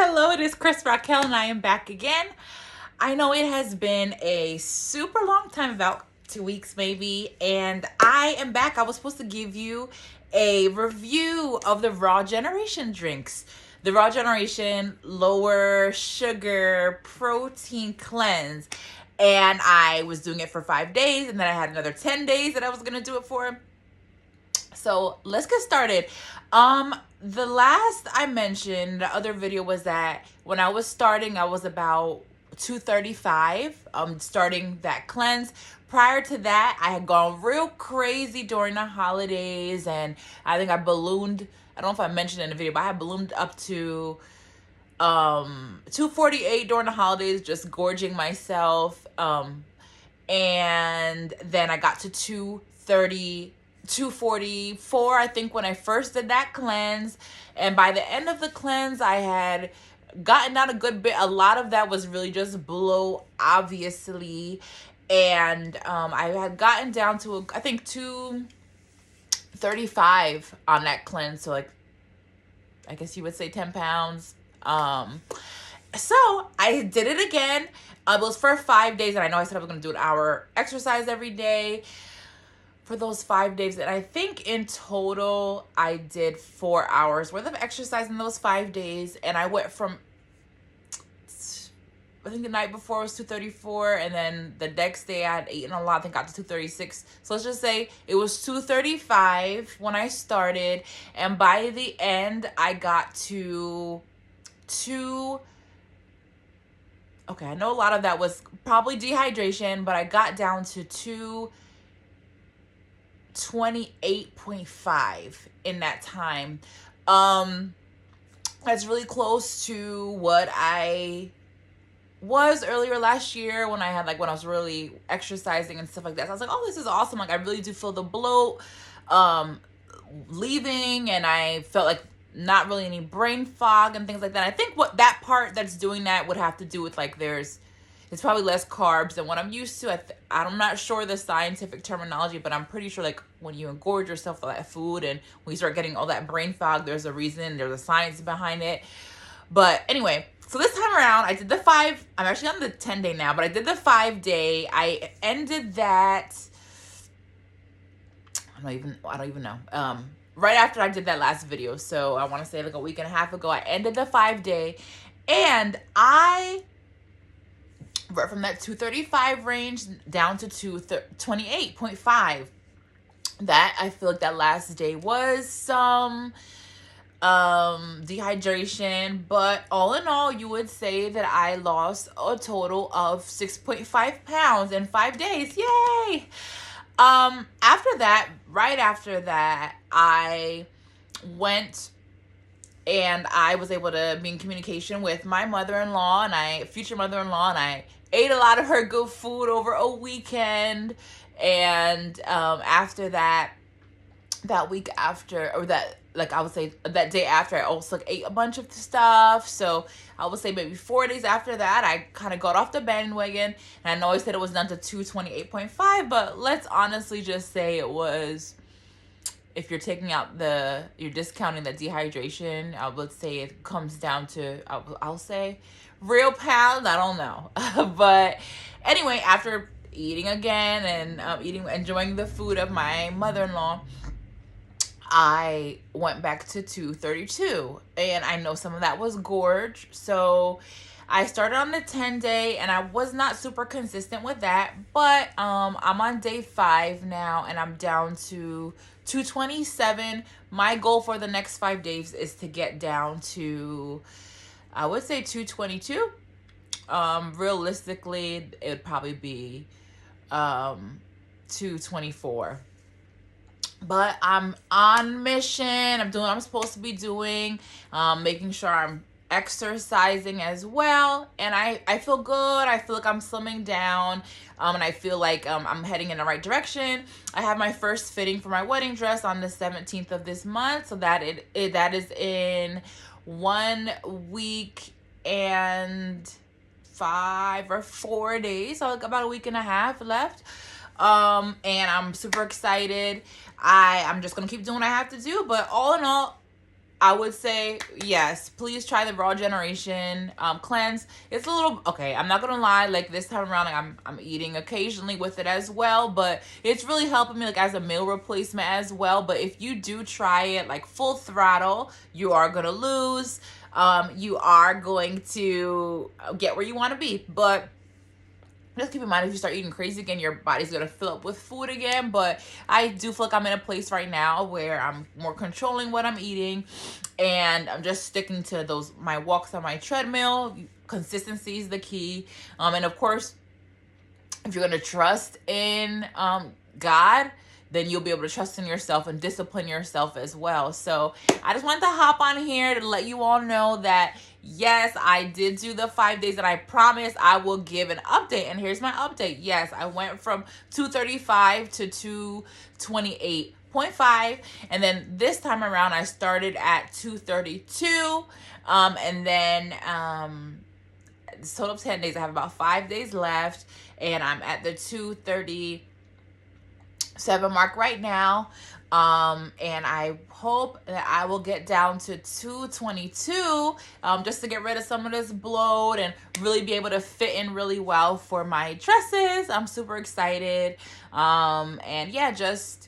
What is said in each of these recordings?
Hello, it is Chris Raquel, and I am back again. I know it has been a super long time, about 2 weeks maybe, and I am back. I was supposed to give you a review of the Raw Generation drinks. The Raw Generation lower sugar protein cleanse. And I was doing it for 5 days, and then I had another 10 days that I was going to do it for. So let's get started. The last I mentioned, the other video, was that when I was starting, I was about 235, starting that cleanse. Prior to that, I had gone real crazy during the holidays, and I think I ballooned. I don't know if I mentioned it in the video, but I had ballooned up to 248 during the holidays, just gorging myself. And then I got to 230, 244, I think, when I first did that cleanse. And by the end of the cleanse, I had gotten down a good bit. A lot of that was really just bloat, obviously. And I had gotten down to, I think, 235 on that cleanse. So, like, I guess you would say 10 pounds. So I did it again. It was for 5 days, and I know I said I was going to do an hour exercise every day for those 5 days. And I think in total, I did 4 hours worth of exercise in those 5 days. And I went from, I think the night before was 234, and then the next day I had eaten a lot. I think got to 236. So let's just say it was 235 when I started, and by the end I got to okay, I know a lot of that was probably dehydration, but I got down to 228.5 in that time. That's really close to what I was earlier last year when I had, like, when I was really exercising and stuff like that. So I was like, oh, this is awesome. Like, I really do feel the bloat leaving, and I felt like not really any brain fog and things like that. I think what that part that's doing that would have to do with, like, it's probably less carbs than what I'm used to. I'm not sure the scientific terminology, but I'm pretty sure, like, when you engorge yourself with that food and when you start getting all that brain fog, there's a reason, there's a science behind it. But anyway, so this time around, I did the 5, I'm actually on the 10 day now, but I did the 5 day. I ended that, I don't even know. Right after I did that last video. So I want to say like a week and a half ago, I ended the 5 day, and I went from that 235 range down to 228.5. That, I feel like that last day was some dehydration, but all in all, you would say that I lost a total of 6.5 pounds in 5 days. Yay! After that, right after that, I went and I was able to be in communication with my mother-in-law and future mother-in-law, and I ate a lot of her good food over a weekend. And after that, that week after, or that, like, I would say that day after, I also, like, ate a bunch of stuff. So I would say maybe 4 days after that, I kind of got off the bandwagon. And I know I said it was down to 228.5, but let's honestly just say it was, if you're taking out you're discounting the dehydration, I would say it comes down to, I'll say real pounds. I don't know. But anyway, after eating again and enjoying the food of my mother-in-law, I went back to 232, and I know some of that was gorge. So I started on the 10 day, and I was not super consistent with that, but I'm on day 5 now, and I'm down to 227. My goal for the next 5 days is to get down to, I would say, 222. Realistically, it would probably be 224. But I'm on mission. I'm doing what I'm supposed to be doing, making sure I'm exercising as well. And I feel good. I feel like I'm slimming down. And I feel like I'm heading in the right direction. I have my first fitting for my wedding dress on the 17th of this month. So that is in 1 week and 5 or 4 days. So like about a week and a half left. And I'm super excited. I'm just gonna keep doing what I have to do. But all in all, I would say yes, please try the Raw Generation cleanse. It's a little okay, I'm not gonna lie, like this time around, like I'm eating occasionally with it as well, but it's really helping me like as a meal replacement as well. But if you do try it like full throttle, you are gonna lose. You are going to get where you want to be, but just keep in mind, if you start eating crazy again, your body's gonna fill up with food again. But I do feel like I'm in a place right now where I'm more controlling what I'm eating, and I'm just sticking to those my walks on my treadmill. Consistency is the key, and of course, if you're gonna trust in God, then you'll be able to trust in yourself and discipline yourself as well. So I just wanted to hop on here to let you all know that yes, I did do the 5 days, and I promise I will give an update. And here's my update. Yes, I went from 235 to 228.5, and then this time around I started at 232, and then this total of 10 days. I have about 5 days left, and I'm at the 237 mark right now. And I hope that I will get down to 222, just to get rid of some of this bloat and really be able to fit in really well for my dresses. I'm super excited. And yeah, just,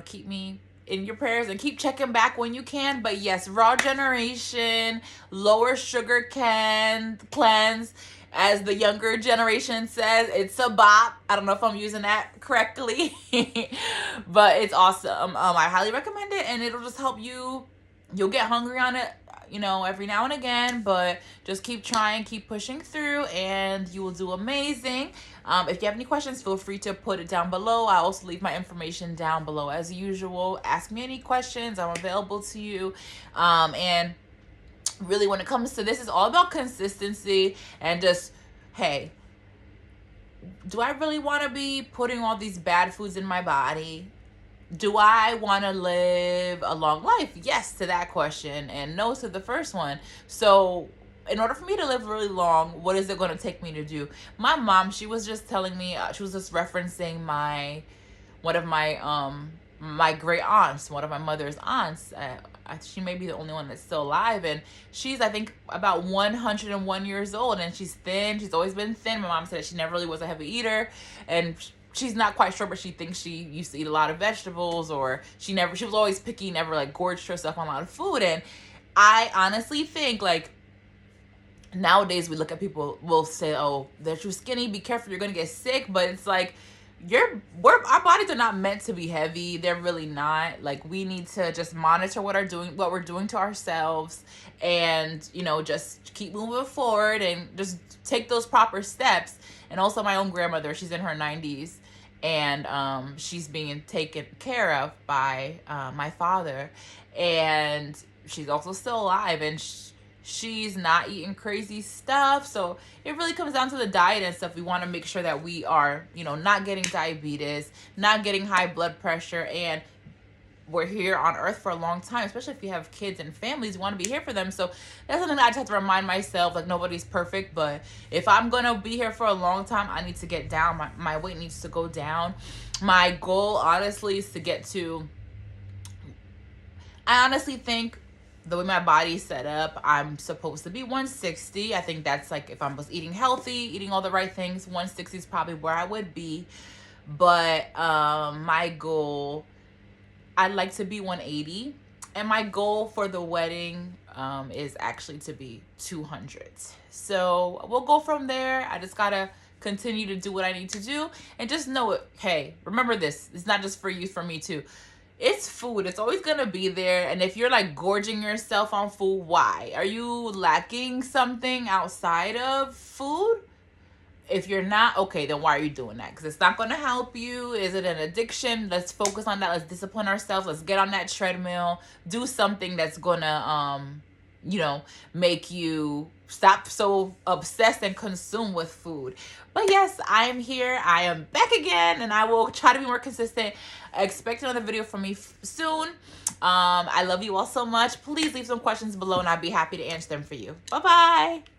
keep me in your prayers and keep checking back when you can. But yes, Raw Generation, lower sugar cleanse, as the younger generation says, it's a bop. I don't know if I'm using that correctly, but it's awesome. I highly recommend it, and it'll just help you. You'll get hungry on it, every now and again, but just keep trying, keep pushing through, and you will do amazing. If you have any questions, feel free to put it down below. I also leave my information down below as usual. Ask me any questions. I'm available to you. And really, when it comes to this, it's all about consistency and just, hey, do I really want to be putting all these bad foods in my body? Do I want to live a long life? Yes to that question, and no to the first one. So in order for me to live really long, what is it going to take me to do? My mom, she was just telling me, she was just referencing one of my great aunts, one of my mother's aunts. She may be the only one that's still alive, and she's, I think, about 101 years old, and she's thin. She's always been thin. My mom said she never really was a heavy eater, and she's not quite sure, but she thinks she used to eat a lot of vegetables, or she was always picky, never like gorged herself on a lot of food. And I honestly think, like, nowadays we look at people, we'll say, oh, they're too skinny, be careful, you're gonna get sick. But it's like, our bodies are not meant to be heavy. They're really not. Like, we need to just monitor what we're doing to ourselves, and just keep moving forward and just take those proper steps. And also, my own grandmother, she's in her 90s, and she's being taken care of by my father, and she's also still alive, and she's not eating crazy stuff. So it really comes down to the diet and stuff. We want to make sure that we are, not getting diabetes, not getting high blood pressure, and we're here on earth for a long time, especially if you have kids and families. You want to be here for them. So that's something that I just have to remind myself, like, nobody's perfect, but if I'm going to be here for a long time, I need to get down. My weight needs to go down. My goal, honestly, is to get to, I honestly think, the way my body's set up, I'm supposed to be 160. I think that's, like, if I was eating healthy, eating all the right things, 160 is probably where I would be. But my goal, I'd like to be 180. And my goal for the wedding is actually to be 200. So we'll go from there. I just gotta continue to do what I need to do. And just know it. Hey, remember this. It's not just for you, for me too. It's food. It's always going to be there. And if you're like gorging yourself on food, why? Are you lacking something outside of food? If you're not, okay, then why are you doing that? Because it's not going to help you. Is it an addiction? Let's focus on that. Let's discipline ourselves. Let's get on that treadmill. Do something that's going to, make you stop so obsessed and consumed with food. But yes, I am here. I am back again, and I will try to be more consistent. Expect another video from me soon. I love you all so much. Please leave some questions below, and I'd be happy to answer them for you. Bye-bye.